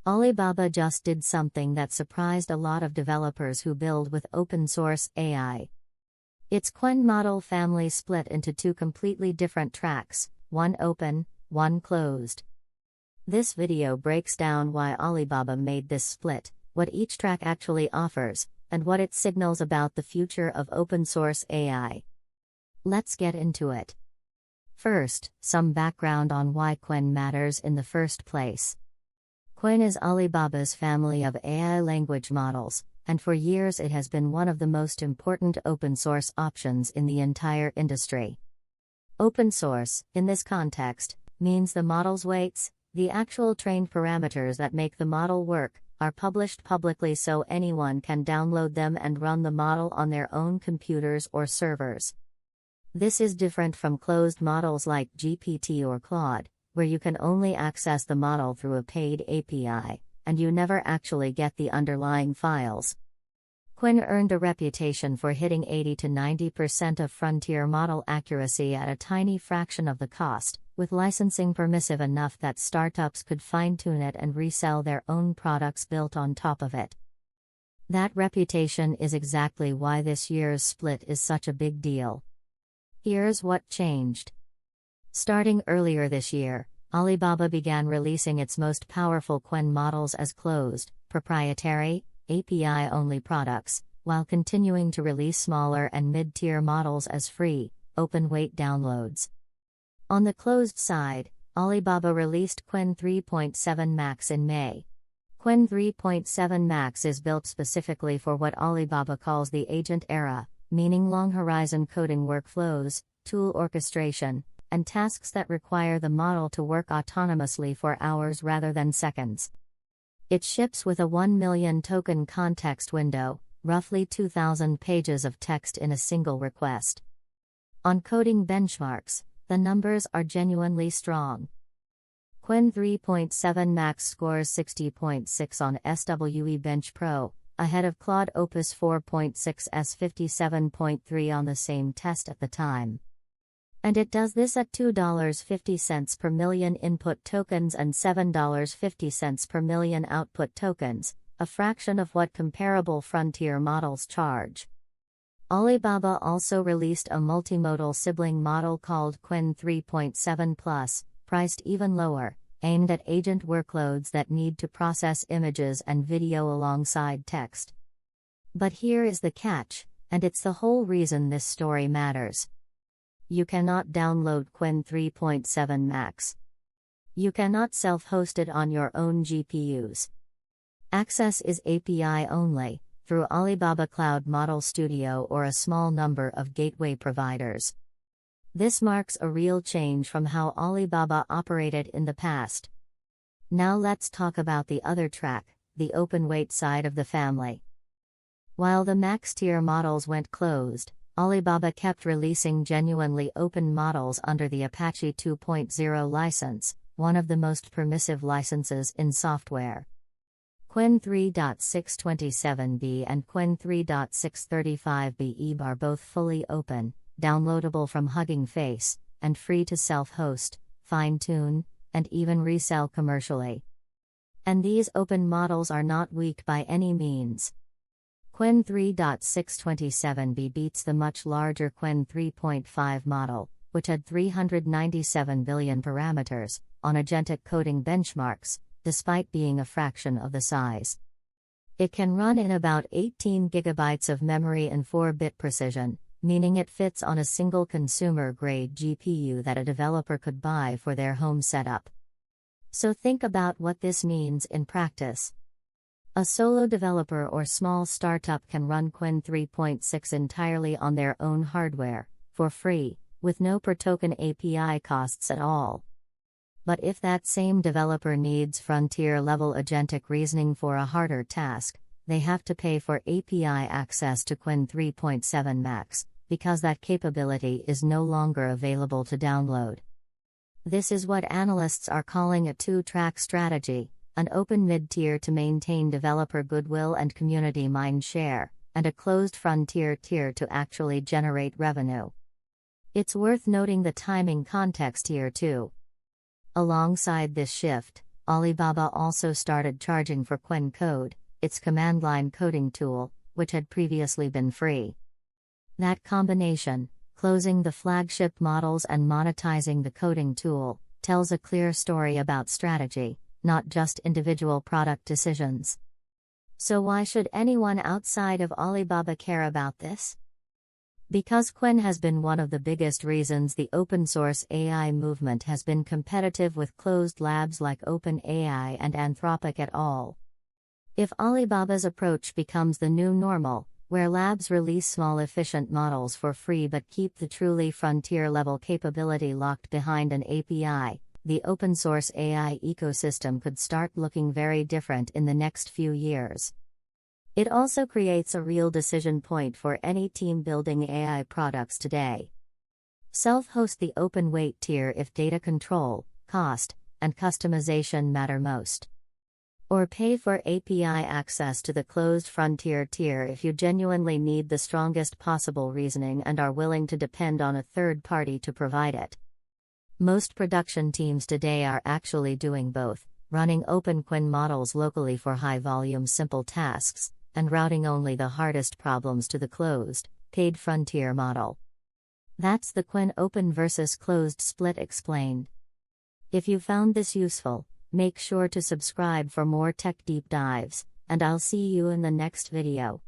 Alibaba just did something that surprised a lot of developers who build with open source AI. Its Qwen model family split into two completely different tracks, one open, one closed. This video breaks down why Alibaba made this split, what each track actually offers, and what it signals about the future of open source AI. Let's get into it. First, some background on why Qwen matters in the first place. Qwen is Alibaba's family of AI language models, and for years it has been one of the most important open source options in the entire industry. Open source, in this context, means the model's weights, the actual trained parameters that make the model work, are published publicly so anyone can download them and run the model on their own computers or servers. This is different from closed models like GPT or Claude, where you can only access the model through a paid API, and you never actually get the underlying files. Qwen earned a reputation for hitting 80 to 90% of frontier model accuracy at a tiny fraction of the cost, with licensing permissive enough that startups could fine-tune it and resell their own products built on top of it. That reputation is exactly why this year's split is such a big deal. Here's what changed. Starting earlier this year, Alibaba began releasing its most powerful Qwen models as closed, proprietary, API-only products, while continuing to release smaller and mid-tier models as free, open-weight downloads. On the closed side, Alibaba released Qwen 3.7 Max in May. Qwen 3.7 Max is built specifically for what Alibaba calls the agent era, meaning long-horizon coding workflows, tool orchestration, and tasks that require the model to work autonomously for hours rather than seconds. It ships with a 1 million token context window, roughly 2,000 pages of text in a single request. On coding benchmarks, the numbers are genuinely strong. Qwen 3.7 Max scores 60.6 on SWE Bench Pro, ahead of Claude Opus 4.6's 57.3 on the same test at the time. And it does this at $2.50 per million input tokens and $7.50 per million output tokens, a fraction of what comparable frontier models charge. Alibaba also released a multimodal sibling model called Qwen 3.7 Plus, priced even lower, aimed at agent workloads that need to process images and video alongside text. But here is the catch, and it's the whole reason this story matters. You cannot download Qwen 3.7 Max. You cannot self-host it on your own GPUs. Access is API only, through Alibaba Cloud Model Studio or a small number of gateway providers. This marks a real change from how Alibaba operated in the past. Now let's talk about the other track, the open-weight side of the family. While the max-tier models went closed, Alibaba kept releasing genuinely open models under the Apache 2.0 license, one of the most permissive licenses in software. Qwen 3.627b and Qwen 3.635b are both fully open, downloadable from Hugging Face, and free to self-host, fine-tune, and even resell commercially. And these open models are not weak by any means. Qwen 3.627b beats the much larger Qwen 3.5 model, which had 397 billion parameters, on agentic coding benchmarks, despite being a fraction of the size. It can run in about 18 gigabytes of memory and 4-bit precision, meaning it fits on a single consumer-grade GPU that a developer could buy for their home setup. So think about what this means in practice. A solo developer or small startup can run Qwen 3.6 entirely on their own hardware, for free, with no per-token API costs at all. But if that same developer needs frontier-level agentic reasoning for a harder task, they have to pay for API access to Qwen 3.7 Max, because that capability is no longer available to download. This is what analysts are calling a two-track strategy: an open mid-tier to maintain developer goodwill and community mind share, and a closed frontier tier to actually generate revenue. It's worth noting the timing context here too. Alongside this shift, Alibaba also started charging for Qwen Code, its command line coding tool, which had previously been free. That combination, closing the flagship models and monetizing the coding tool, tells a clear story about strategy, not just individual product decisions. So why should anyone outside of Alibaba care about this? Because Qwen has been one of the biggest reasons the open-source AI movement has been competitive with closed labs like Qwen AI and Anthropic et al. If Alibaba's approach becomes the new normal, where labs release small efficient models for free but keep the truly frontier-level capability locked behind an API, the open-source AI ecosystem could start looking very different in the next few years. It also creates a real decision point for any team building AI products today. Self-host the open weight tier if data control, cost, and customization matter most. Or pay for API access to the closed frontier tier if you genuinely need the strongest possible reasoning and are willing to depend on a third party to provide it. Most production teams today are actually doing both, running open Qwen models locally for high-volume simple tasks, and routing only the hardest problems to the closed, paid frontier model. That's the Qwen open versus closed split explained. If you found this useful, make sure to subscribe for more tech deep dives, and I'll see you in the next video.